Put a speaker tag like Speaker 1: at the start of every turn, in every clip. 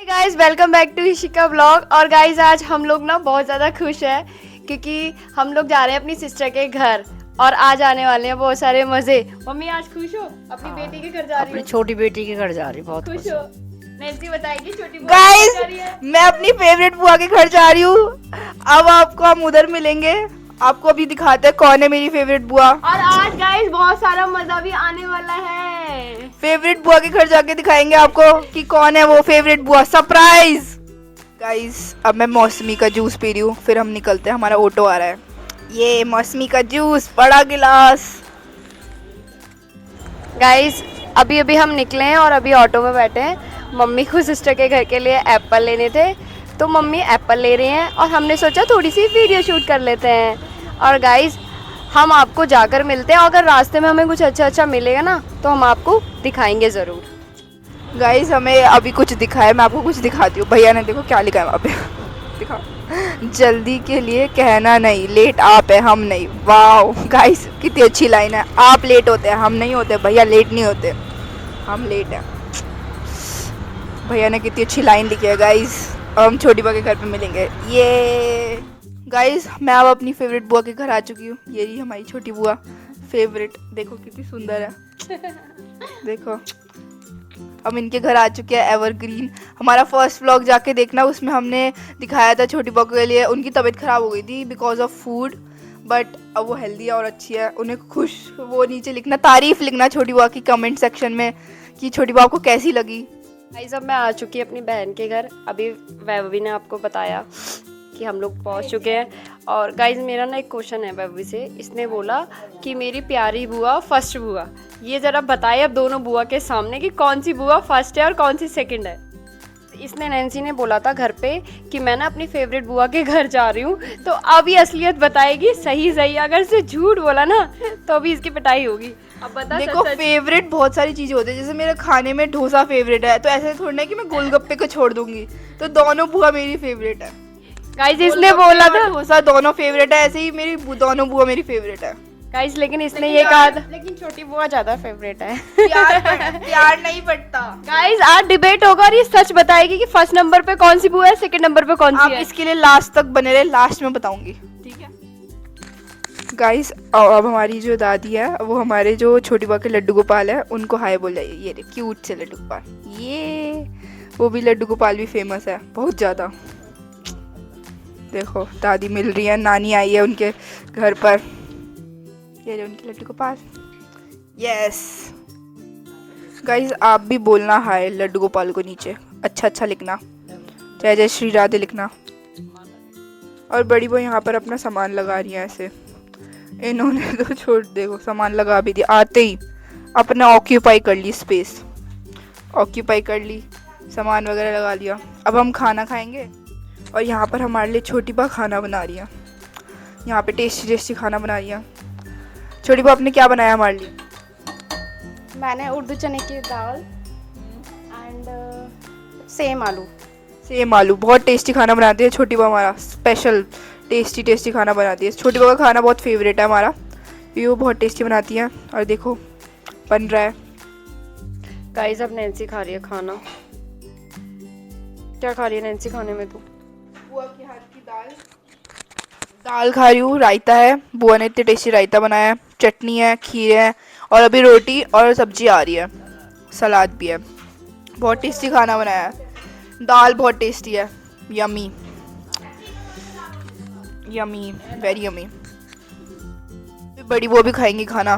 Speaker 1: Guys welcome back to Ishika blog. और guys आज हम लोग ना बहुत ज़्यादा खुश हैं क्योंकि हम लोग जा रहे हैं अपनी सिस्टर के घर और आज आने वाले हैं बहुत सारे मज़े। मम्मी आज खुश हो? अपनी बेटी के घर जा रही
Speaker 2: अपनी
Speaker 1: हो?
Speaker 2: छोटी बेटी के घर जा रही, बहुत
Speaker 1: खुश
Speaker 2: खुश
Speaker 1: हो?
Speaker 2: हूँ।
Speaker 1: नैन्सी बताएगी छोटी बुआ के घर जा रही है।
Speaker 3: मैं अपनी फेवरेट बुआ के घर जा रही हूँ। अब आपको हम उधर मिलेंगे। आपको अभी दिखाते हैं कौन है मेरी फेवरेट बुआ।
Speaker 1: और आज गाइज बहुत सारा मज़ा भी आने वाला है।
Speaker 3: फेवरेट बुआ के घर जाके दिखाएंगे आपको कि कौन है वो फेवरेट बुआ। Surprise guys. अब मैं मौसमी का जूस पी रही हूँ, फिर हम निकलते हैं। हमारा ऑटो आ रहा है। ये मौसमी का जूस, बड़ा गिलास।
Speaker 1: गाइज अभी अभी हम निकले हैं और अभी ऑटो में बैठे हैं। मम्मी को सिस्टर के घर के लिए एप्पल लेने थे तो मम्मी एप्पल ले रही हैं और हमने सोचा थोड़ी सी वीडियो शूट कर लेते हैं। और गाइज हम आपको जाकर मिलते हैं। अगर रास्ते में हमें कुछ अच्छा मिलेगा ना तो हम आपको दिखाएंगे ज़रूर।
Speaker 3: गाइस हमें अभी कुछ दिखा है, मैं आपको कुछ दिखाती हूँ। भैया ने देखो क्या लिखा है वहाँ पे। दिखाओ। जल्दी के लिए कहना नहीं, लेट आप है हम नहीं। वाओ गाइस कितनी अच्छी लाइन है। आप लेट होते हैं, हम नहीं होते। भैया लेट नहीं होते, हम लेट हैं। भैया ने कितनी अच्छी लाइन लिखी है गाइस। अब हम छोटी बुआ के घर पे मिलेंगे। ये गाइस मैं अब अपनी फेवरेट बुआ के घर आ चुकी हूँ। ये रही हमारी छोटी बुआ फेवरेट। देखो कितनी सुंदर है। देखो हम इनके घर आ चुके हैं। एवरग्रीन हमारा फर्स्ट व्लॉग जाके देखना, उसमें हमने दिखाया था छोटी बुआ के लिए। उनकी तबीयत ख़राब हो गई थी बिकॉज ऑफ फूड, बट अब वो हेल्दी है और अच्छी है। उन्हें खुश वो नीचे लिखना, तारीफ़ लिखना छोटी बुआ की कमेंट सेक्शन में कि छोटी बुआ को कैसी लगी।
Speaker 1: गाइज अब मैं आ चुकी अपनी बहन के घर। अभी वैभवी ने आपको बताया कि हम लोग पहुंच चुके हैं। और गाइज मेरा ना एक क्वेश्चन है वैभवी से। इसने बोला कि मेरी प्यारी बुआ फर्स्ट बुआ, ये ज़रा बताइए अब दोनों बुआ के सामने कि कौन सी बुआ फर्स्ट है और कौन सी सेकंड है। इसने नैन्सी ने बोला था घर पे कि मैं ना अपनी फेवरेट बुआ के घर जा रही हूँ, तो अभी असलियत बताएगी सही सही। अगर से झूठ बोला ना तो अभी इसकी पिटाई होगी। अब बता
Speaker 3: देखो
Speaker 1: सच सच।
Speaker 3: फेवरेट बहुत सारी चीज़ें होती है। जैसे मेरे खाने में डोसा फेवरेट है, तो ऐसे थोड़ी ना कि मैं गोलगप्पे को छोड़ दूंगी। तो दोनों बुआ मेरी फेवरेट है।
Speaker 1: गाइज इसने बोला था
Speaker 3: डोसा दोनों फेवरेट है, ऐसे ही मेरी दोनों बुआ मेरी फेवरेट है।
Speaker 1: गाइज लेकिन इसने ये कहा था लेकिन छोटी बुआ ज्यादा फेवरेट है।
Speaker 3: प्यार नहीं पड़ता।
Speaker 1: गाइज आज डिबेट होगा और ये सच बताएगी कि फर्स्ट नंबर पे कौन सी बुआ है, सेकंड नंबर पे कौन
Speaker 3: आप
Speaker 1: सी है।
Speaker 3: इसके लिए लास्ट तक बने रहे, लास्ट में बताऊंगी, ठीक है। गाइस अब हमारी जो दादी है वो हमारे जो छोटी बुआ के लड्डू गोपाल है उनको हाय बोल जाइए। ये रे क्यूट से लड्डू गोपाल। ये वो भी लड्डू गोपाल भी फेमस है बहुत ज़्यादा। देखो दादी मिल रही है, नानी आई है उनके घर पर। ये रहे उनके लड्डू गोपाल। यस गाइस आप भी बोलना हाय लड्डू गोपाल को नीचे। अच्छा लिखना, जय जय श्री राधे लिखना। और बड़ी बुआ यहाँ पर अपना सामान लगा रही है ऐसे। इन्होंने तो छोड़ देखो सामान लगा भी दिया। आते ही अपना ऑक्यूपाई कर ली स्पेस, ऑक्यूपाई कर ली, सामान वगैरह लगा लिया। अब हम खाना खाएंगे और यहाँ पर हमारे लिए छोटी बुआ खाना बना रही है। यहाँ पे टेस्टी खाना बना रही है। छोटी बुआ आपने क्या बनाया हमारे लिए?
Speaker 1: मैंने उर्दू चने की दाल एंड सेम आलू।
Speaker 3: सेम आलू। बहुत टेस्टी खाना बनाती है छोटी बुआ। हमारा स्पेशल टेस्टी खाना बनाती है। छोटी बुआ का खाना बहुत फेवरेट है हमारा, ये वो बहुत टेस्टी बनाती है। और देखो बन रहा है।
Speaker 1: गाइस अब नैन्सी खा रही है खाना। क्या खा रही है नैन्सी खाने में तू?
Speaker 3: बुआ के हाथ की दाल खा रही हूँ। रायता है, बुआ ने इतने टेस्टी रायता बनाया है। चटनी है, खीर है और अभी रोटी और सब्जी आ रही है, सलाद भी है। बहुत टेस्टी खाना बनाया है। दाल बहुत टेस्टी है। Yummy yummy, very yummy. बड़ी बुआ भी खाएंगी खाना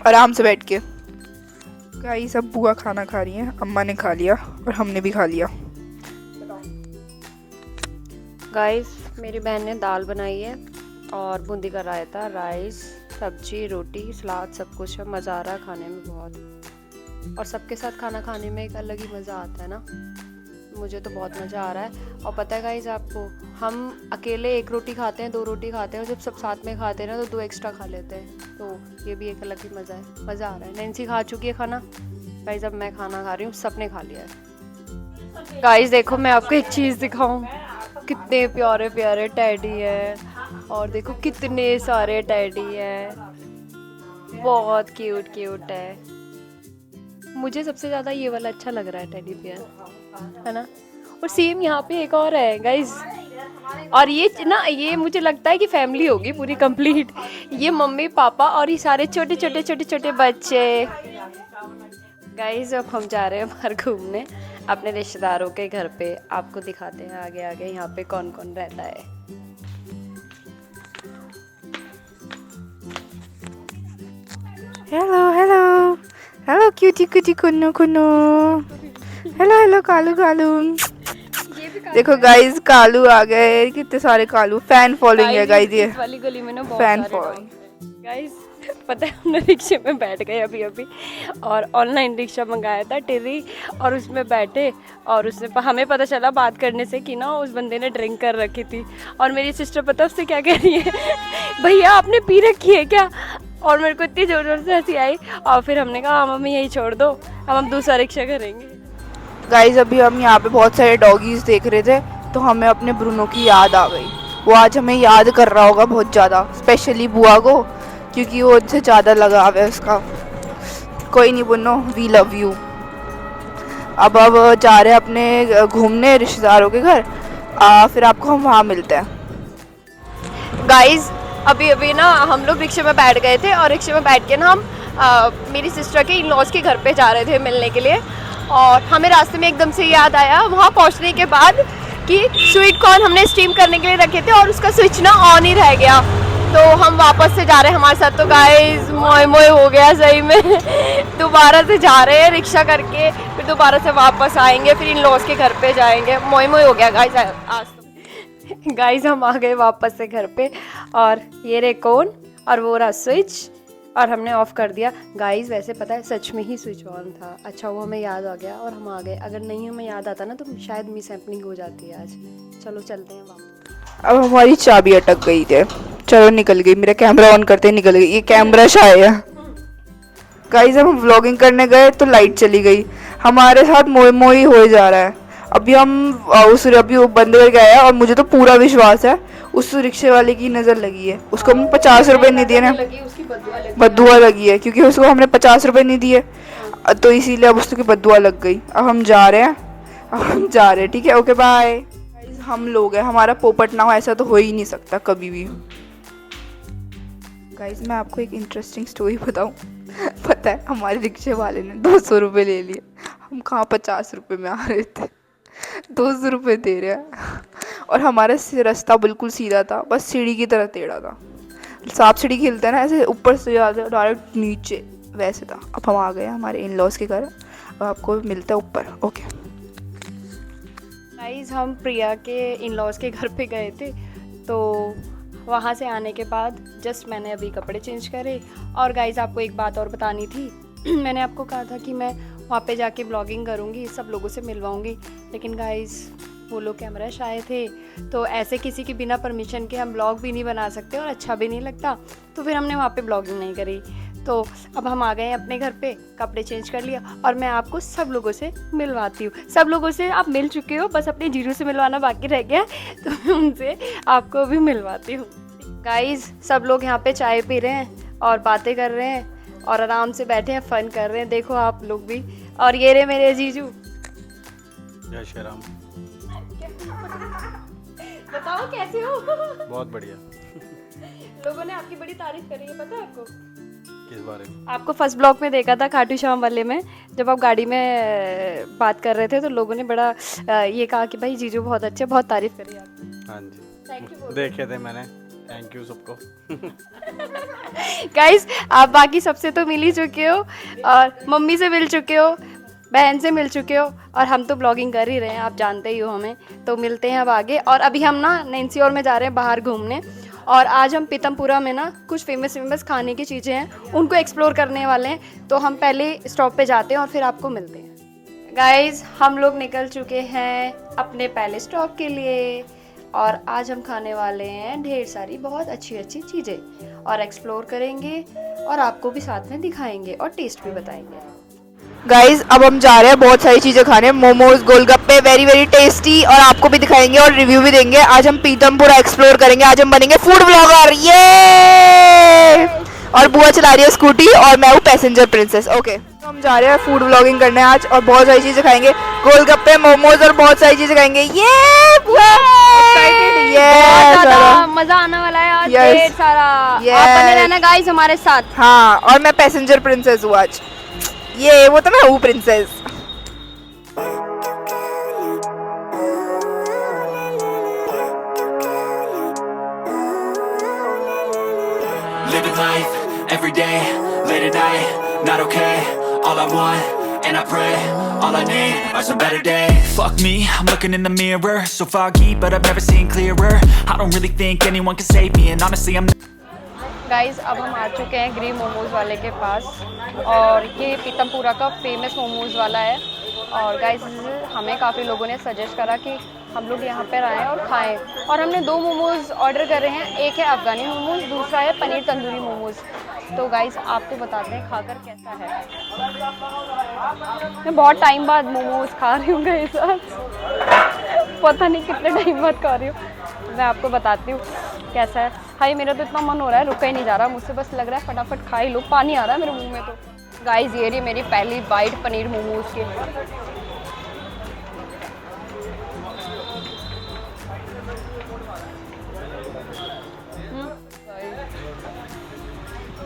Speaker 3: आराम से बैठ के। गाइस सब बुआ खाना खा रही हैं। अम्मा ने खा लिया और हमने भी खा लिया।
Speaker 1: गाइस मेरी बहन ने दाल बनाई है और बूंदी का रायता, राइस, सब्जी, रोटी, सलाद, सब कुछ है। मज़ा आ रहा है खाने में बहुत। और सबके साथ खाना खाने में एक अलग ही मज़ा आता है ना। मुझे तो बहुत मज़ा आ रहा है। और पता है गाइस आपको, हम अकेले एक रोटी खाते हैं, दो रोटी खाते हैं, और जब सब साथ में खाते हैं ना तो दो एक्स्ट्रा खा लेते हैं। तो ये भी एक अलग ही मज़ा है। मज़ा आ रहा है। नैन्सी खा चुकी है खाना। गाइस अब मैं खाना खा रही हूँ, सबने खा लिया है। गाइस देखो मैं आपको एक चीज़ दिखाऊँ, कितने प्यारे प्यारे टैडी है। और देखो कितने सारे टैडी है, बहुत क्यूट है। मुझे सबसे ज़्यादा ये वाला अच्छा लग रहा है टेडी बियर, है ना। और सेम यहाँ पे एक और है गाइज। और ये मुझे लगता है कि फैमिली होगी पूरी कंप्लीट। ये मम्मी पापा और ये सारे छोटे छोटे छोटे छोटे बच्चे। गाइज अब हम जा रहे हैं बाहर घूमने अपने रिश्तेदारों के घर पे। आपको दिखाते हैं आगे आगे यहाँ पे कौन कौन रहता है।
Speaker 3: Hello hello hello cutie cutie Kunnu Kunnu. Hello hello Kalu Kalu. देखो गाइस कालू आ गए, कितने सारे कालू। फैन फॉलोइंग है गाइस ये।
Speaker 1: इस वाली गली में ना बहुत
Speaker 3: फैन
Speaker 1: सारे
Speaker 3: फॉलोइंग।
Speaker 1: गाइस पता है हमने रिक्शे में बैठ गए अभी अभी और ऑनलाइन रिक्शा मंगाया था टिर्री। और उसमें बैठे और उसने हमें पता चला बात करने से कि ना उस बंदे ने ड्रिंक कर रखी थी। और मेरी सिस्टर पता उससे क्या कह रही है, भैया आपने पी रखी है क्या? और मेरे को इतनी ज़ोर ज़ोर से हंसी आई। और फिर हमने कहा मम्मी यही छोड़ दो, अब हम दूसरा रिक्शा करेंगे।
Speaker 3: गाइस अभी हम यहाँ पे बहुत सारे डॉगीज देख रहे थे तो हमें अपने ब्रूनो की याद आ गई। वो आज हमें याद कर रहा होगा बहुत ज़्यादा, स्पेशली बुआ को, क्योंकि वो उनसे ज़्यादा लगाव है उसका। कोई नहीं ब्रूनो, वी लव यू। अब जा रहे हैं अपने घूमने रिश्तेदारों के घर। फिर आपको हम वहाँ मिलते हैं।
Speaker 1: गाइस अभी अभी ना हम लोग रिक्शे में बैठ गए थे और रिक्शे में बैठ के ना हम मेरी सिस्टर के इन लॉज के घर पे जा रहे थे मिलने के लिए। और हमें रास्ते में एकदम से याद आया वहाँ पहुँचने के बाद कि स्वीट कॉर्न हमने स्टीम करने के लिए रखे थे और उसका स्विच ना ऑन ही रह गया। तो हम वापस से जा रहे हैं हमारे साथ। तो गाइस मोए मोए हो गया सही में। दोबारा से जा रहे हैं रिक्शा करके, फिर दोबारा से वापस आएंगे, फिर इन लॉज के घर पे जाएंगे। मोए मोए हो गया गाइस आज तो। गाइस हम आ गए वापस से घर पे और ये रे कौन और वो रहा स्विच और हमने ऑफ कर दिया। गाइस वैसे पता है सच में ही स्विच ऑन था। अच्छा वो हमें याद आ गया और हम आ गए। अगर नहीं हमें याद आता ना तो शायद मिस हैपनिंग हो जाती है आज। चलो चलते हैं वापस।
Speaker 3: अब हमारी चाबी अटक गई थी, चलो निकल गई। मेरा कैमरा ऑन करते ही निकल गई। ये कैमरा शायद है। गाइस हम व्लॉगिंग करने गए तो लाइट चली गई। हमारे साथ मोई मोई हो जा रहा है। अभी वो बंद करके आया और मुझे तो पूरा विश्वास है उस रिक्शे वाले की नज़र लगी है। उसको हम 50 रुपए नहीं दिए ना, बद्दुआ लगी है, क्योंकि उसको हमने 50 रुपए नहीं दिए तो इसीलिए अब उसकी बद्दुआ लग गई। अब हम जा रहे हैं, ठीक है, ओके बाय। हम लोग हैं, हमारा पोपट ना हो ऐसा तो हो ही नहीं सकता कभी भी। गाइज मैं आपको एक इंटरेस्टिंग स्टोरी बताऊं। पता है हमारे रिक्शे वाले ने 200 रुपये ले लिए। हम कहाँ 50 रुपये में आ रहे थे, 200 रुपये दे रहे हैं। और हमारा रास्ता बिल्कुल सीधा था, बस सीढ़ी की तरह टेढ़ा था। सांप सीढ़ी खेलते हैं ना ऐसे, ऊपर से जाते डायरेक्ट नीचे, वैसे था। अब हम आ गए हमारे इन लॉज के घर। अब आपको मिलता है ऊपर, ओके।
Speaker 1: गाइस हम प्रिया के इन लॉज के घर पे गए थे। तो वहाँ से आने के बाद जस्ट मैंने अभी कपड़े चेंज करे। और गाइस आपको एक बात और बतानी थी। मैंने आपको कहा था कि मैं वहाँ पे जाके ब्लॉगिंग करूँगी, सब लोगों से मिलवाऊँगी। लेकिन गाइस वो लोग कैमरा शाय थे, तो ऐसे किसी की बिना परमिशन के हम ब्लॉग भी नहीं बना सकते और अच्छा भी नहीं लगता। तो फिर हमने वहाँ पे ब्लॉगिंग नहीं करी। तो अब हम आ गए हैं अपने घर पे, कपड़े चेंज कर लिया और मैं आपको सब लोगों से मिलवाती हूँ। सब लोगों से आप मिल चुके हो, बस अपने जीजू से मिलवाना बाकी रह गया, तो मैं उनसे आपको भी मिलवाती हूँ। गाइस सब लोग यहाँ पे चाय पी रहे हैं और बातें कर रहे हैं और आराम से बैठे हैं, फन कर रहे हैं। देखो आप लोग भी। और ये रहे मेरे जीजू।
Speaker 2: जय श्री राम।
Speaker 1: बताओ कैसे हो?
Speaker 2: बहुत बढ़िया।
Speaker 1: लोगों ने आपकी बड़ी तारीफ करी है, पता है आपको?
Speaker 2: किस बारे में?
Speaker 1: आपको फर्स्ट ब्लॉग में देखा था खाटू श्याम वाले में, जब आप गाड़ी में बात कर रहे थे तो लोगों ने बड़ा ये कहा कि भाई जीजू बहुत अच्छे, बहुत तारीफ करी आपकी।
Speaker 2: हाँ जी,
Speaker 1: थैंक यू।
Speaker 2: देखे थे मैंने, थैंक यू सबको।
Speaker 1: गाइस आप बाकी सबसे तो मिल ही चुके हो और मम्मी से मिल चुके हो, बहन से मिल चुके हो और हम तो ब्लॉगिंग कर ही रहे हैं, आप जानते ही हो हमें। तो मिलते हैं अब आगे। और अभी हम ना नैन्सी और में जा रहे हैं बाहर घूमने और आज हम पीतमपुरा में ना कुछ फेमस खाने की चीज़ें हैं उनको एक्सप्लोर करने वाले हैं। तो हम पहले स्टॉप पे जाते हैं और फिर आपको मिलते हैं। गाइस हम लोग निकल चुके हैं अपने पहले स्टॉप के लिए और आज हम खाने वाले हैं ढेर सारी बहुत अच्छी अच्छी चीज़ें और एक्सप्लोर करेंगे और आपको भी साथ में दिखाएंगे और टेस्ट भी बताएंगे।
Speaker 3: गाइज अब हम जा रहे हैं बहुत सारी चीज़ें खाने, मोमोज, गोलगप्पे, वेरी वेरी टेस्टी, और आपको भी दिखाएंगे और रिव्यू भी देंगे। आज हम पीतमपुरा एक्सप्लोर करेंगे, आज हम बनेंगे फूड ब्लॉगर, ये। और बुआ चला रही है स्कूटी और मैं हूँ पैसेंजर प्रिंसेस, ओके। हम जा रहे हैं फूड व्लॉगिंग करने आज और बहुत सारी चीजें खाएंगे, गोलगप्पे, मोमोज और बहुत सारी चीजें खाएंगे। ये
Speaker 1: मजा आने वाला है आज।
Speaker 3: Yes.
Speaker 1: ढेर सारा।
Speaker 3: Yes.
Speaker 1: आप बने रहना गाइस हमारे साथ।
Speaker 3: हाँ, और मैं पैसेंजर प्रिंसेस हूँ आज। ये वो तो मैं हूँ princess.
Speaker 4: Living life, every day, late at night, not okay. All I want, and I pray, all I need are some better days. Fuck me, I'm looking in the mirror, so foggy, but I've never seen clearer. I don't really think anyone can save me, and honestly I'm
Speaker 1: guys अब हम आ चुके हैं ग्री मोमोज वाले के पास और ये पीतमपुरा का famous momos वाला है। और गाइस हमें काफ़ी लोगों ने सजेस्ट करा कि हम लोग यहाँ पर आएँ और खाएं, और हमने 2 मोमोज ऑर्डर करे हैं। एक है अफ़गानी मोमोज, दूसरा है पनीर तंदूरी मोमोज। तो गाइस आपको बताते हैं खाकर कैसा है। मैं बहुत टाइम बाद मोमोज खा रही हूँ गाइस, पता नहीं कितने टाइम बाद खा रही हूँ। मैं आपको बताती हूँ कैसा है। भाई मेरा तो इतना मन हो रहा है, रुका ही नहीं जा रहा मुझसे, बस लग रहा है फटाफट खा ही लो, पानी आ रहा है मेरे मुंह में। तो गाइस ये रही मेरी पहली बाइट पनीर मोमोज की।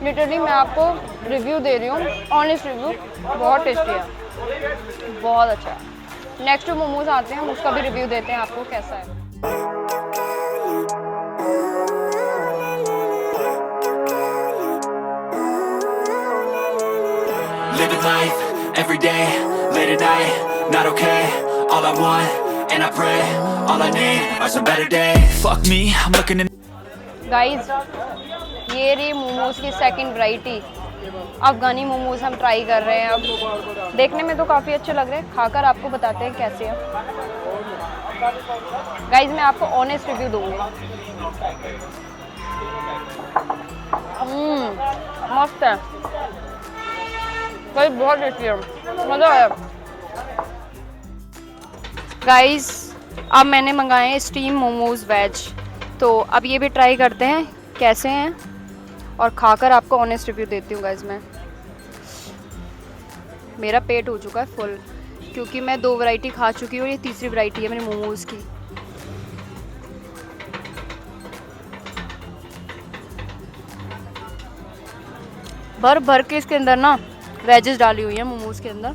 Speaker 1: लिटरली मैं आपको रिव्यू दे रही हूँ, ऑनेस्ट रिव्यू, बहुत टेस्टी है, बहुत अच्छा है। नेक्स्ट मोमोज आते हैं, हम उसका भी रिव्यू देते हैं आपको कैसा है।
Speaker 4: living life, every day, late at night, not okay. All I want, and I pray, all I need are some better days. Fuck me, I'm looking in.
Speaker 1: Guys ये रही मोमोज की सेकंड वैरायटी, अफ़गानी मोमोज हम try कर रहे हैं। अब देखने में तो काफ़ी अच्छे लग रहे हैं, खाकर आपको बताते हैं कैसे हैं। गाइस मैं आपको ऑनेस्ट रिव्यू दूंगी। मस्त है भाई, बहुत टेस्टी है, मज़ा आया। गाइस अब मैंने मंगाए हैं स्टीम मोमोज वेज, तो अब ये भी ट्राई करते हैं कैसे हैं और खाकर आपको ऑनेस्ट रिव्यू देती हूँ। गाइस मैं, मेरा पेट हो चुका है फुल क्योंकि मैं 2 वैरायटी खा चुकी हूँ, ये तीसरी वैरायटी है मेरी मोमोज की। भर भर के इसके अंदर ना वेजेस डाली हुई है मोमोज के अंदर,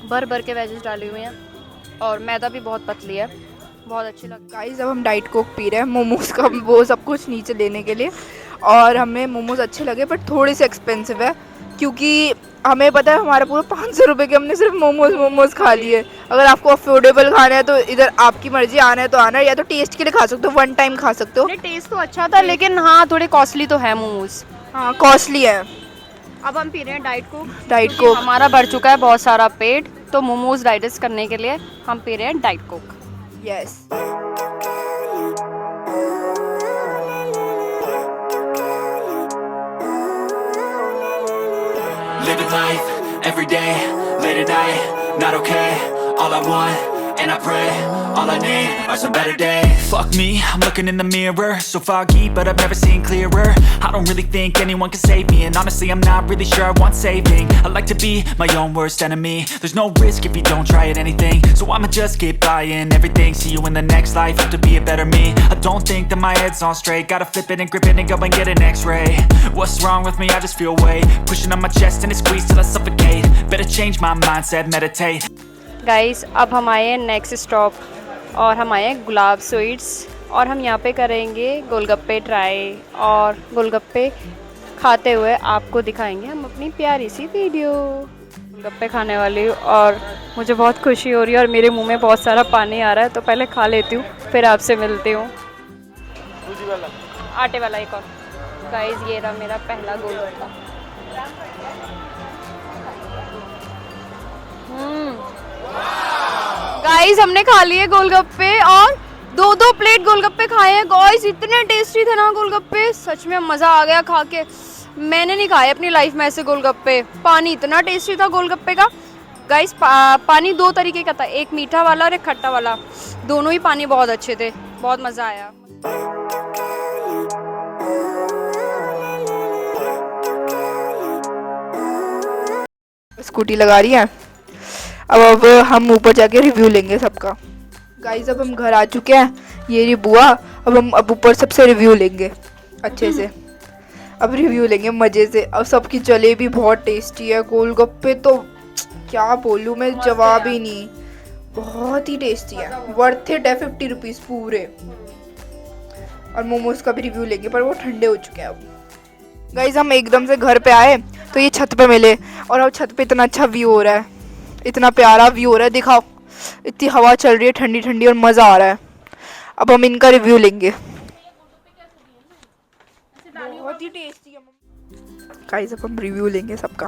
Speaker 1: भर भर के वेजेस डाली हुई हैं, और मैदा भी बहुत पतली है, बहुत अच्छी लग।
Speaker 3: गाइस अब हम डाइट कोक पी रहे हैं मोमोज का वो सब कुछ नीचे देने के लिए, और हमें मोमोज अच्छे लगे पर थोड़े से एक्सपेंसिव है क्योंकि हमें पता है हमारा पूरा 500 रुपये के हमने सिर्फ मोमोज खा लिए। अगर आपको अफोर्डेबल खाना है तो इधर आपकी मर्जी, आना है तो आना है, या तो टेस्ट के लिए खा सकते हो, 1 टाइम खा सकते हो।
Speaker 1: टेस्ट तो अच्छा था लेकिन हाँ थोड़े कॉस्टली तो है मोमोज।
Speaker 3: हाँ कॉस्टली है।
Speaker 1: अब हम पी रहे हैं डाइट कोक।
Speaker 3: डाइट कोक
Speaker 1: हमारा बढ़ चुका है बहुत सारा पेट, तो मोमोज डाइजेस्ट करने के लिए हम पी रहे हैं diet Coke.
Speaker 3: Yes.
Speaker 4: Living life, every day, late at night, not okay. All I want, and I pray, all I need are some better days. Fuck me, I'm looking in the mirror, so foggy, but I've never seen clearer. I don't really think anyone can save me, and honestly I'm not really sure I want saving. I like to be my own worst enemy. There's no risk if you don't try at anything, so I'ma just keep buying everything. See you in the next life, have to be a better me. I don't think that my head's on straight, gotta flip it and grip it and go and get an x-ray. What's wrong with me? I just feel weight pushing on my chest and it squeezes till I suffocate. Better change my mindset, meditate.
Speaker 1: Guys अब हम आए हैं next stop, और हम आए हैं गुलाब sweets, और हम यहाँ पे करेंगे गोलगप्पे ट्राई, और गोलगप्पे खाते हुए आपको दिखाएंगे हम अपनी प्यारी सी वीडियो। गोलगप्पे खाने वाली हूँ और मुझे बहुत खुशी हो रही है और मेरे मुंह में बहुत सारा पानी आ रहा है, तो पहले खा लेती हूँ फिर आपसे मिलती हूँ। आटे वाला एक और। गाइस ये रहा मेरा पहला गोलगप्पा। गाइस हमने खा लिए गोलगप्पे और 2-2 प्लेट गोलगप्पे खाए हैं। गाइस इतने टेस्टी थे ना गोलगप्पे, सच में मज़ा आ गया खा के। मैंने नहीं खाए अपनी लाइफ में ऐसे गोलगप्पे। पानी इतना टेस्टी था गोलगप्पे का। गाइस पानी 2 तरीके का था, एक मीठा वाला और एक खट्टा वाला, दोनों ही पानी बहुत अच्छे थे, बहुत मज़ा आया।
Speaker 3: स्कूटी लगा रही है। अब हम ऊपर जाके रिव्यू लेंगे सबका। गाइस अब हम घर आ चुके हैं, ये रही बुआ। अब ऊपर सबसे रिव्यू लेंगे अच्छे से। अब रिव्यू लेंगे मज़े से। अब सबकी जलेबी बहुत टेस्टी है, गोलगप्पे तो क्या बोलूँ मैं, जवाब ही नहीं, बहुत ही टेस्टी है, वर्थ इट है 50 रुपीज़ पूरे। और मोमोज का भी रिव्यू लेंगे पर वो ठंडे हो चुके हैं अब। गाइस हम एकदम से घर पे आए तो ये छत पे मिले, और अब छत पे इतना अच्छा व्यू हो रहा है, इतना प्यारा व्यू हो रहा है, दिखाओ इतनी हवा चल रही है ठंडी ठंडी और मज़ा आ रहा है। अब हम इनका रिव्यू लेंगे, बहुत ही टेस्टी है। गाइस अब हम रिव्यू लेंगे सबका।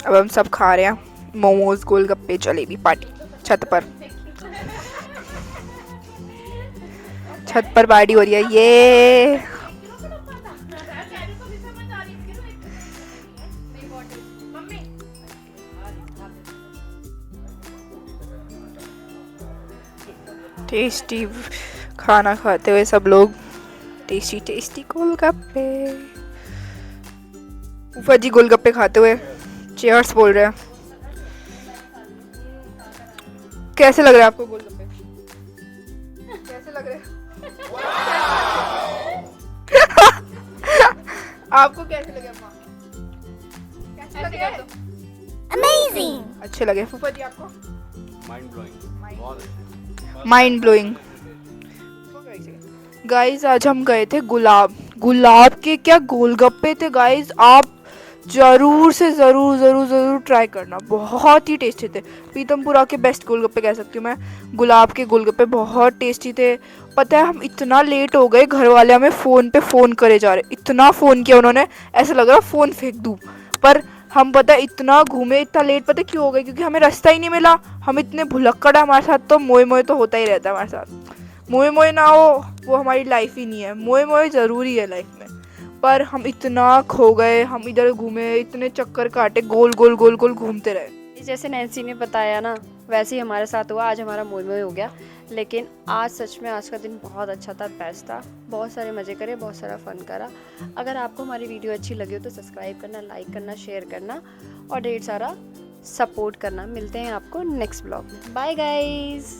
Speaker 3: अब हम सब खा रहे हैं मोमोज, गोलगप्पे, जलेबी, पार्टी छत पर। छत पर पार्टी हो रही है ये। टेस्टी खाना खाते हुए सब लोग, टेस्टी टेस्टी गोलगप्पे। फूफा जी गोलगप्पे खाते हुए चीयर्स बोल रहे हैं। कैसे लग रहा है आपको गोलगप्पे? कैसे लग रहे हैं? आपको कैसे लगे अम्मा? कैसे लगे? अमेजिंग। अच्छे लगे फूफा जी आपको?
Speaker 2: माइंड ब्लोइंग, बहुत अच्छे।
Speaker 3: Mind blowing. गाइस आज हम गए थे गुलाब के क्या गोलगप्पे थे गाइस, आप ज़रूर से ज़रूर ट्राई करना, बहुत ही टेस्टी थे। पीतमपुरा के बेस्ट गोलगप्पे कह सकती हूँ मैं। गुलाब के गोलगप्पे बहुत टेस्टी थे। पता है हम इतना लेट हो गए, घर वाले हमें फ़ोन पे फ़ोन करे जा रहे, इतना फ़ोन किया उन्होंने, ऐसा लग रहा फ़ोन फेंक दूँ। पर हम पता है इतना घूमे, इतना लेट पता क्यों हो गए, क्योंकि हमें रास्ता ही नहीं मिला। हम इतने भुलक्कड़ है हमारे साथ, तो मोए तो होता ही रहता है हमारे साथ। मोए ना हो वो हमारी लाइफ ही नहीं है, मोए ज़रूरी है लाइफ में। पर हम इतना खो गए, हम इधर घूमे, इतने चक्कर काटे, गोल गोल घूमते रहे।
Speaker 1: जैसे नैन्सी ने बताया ना, वैसे ही हमारे साथ हुआ। आज हमारा मोए हो गया, लेकिन आज सच में आज का दिन बहुत अच्छा था, बेस्ट था। बहुत सारे मज़े करे, बहुत सारा फ़न करा। अगर आपको हमारी वीडियो अच्छी लगी हो तो सब्सक्राइब करना, लाइक करना, शेयर करना और ढेर सारा सपोर्ट करना। मिलते हैं आपको नेक्स्ट ब्लॉग में। Bye guys.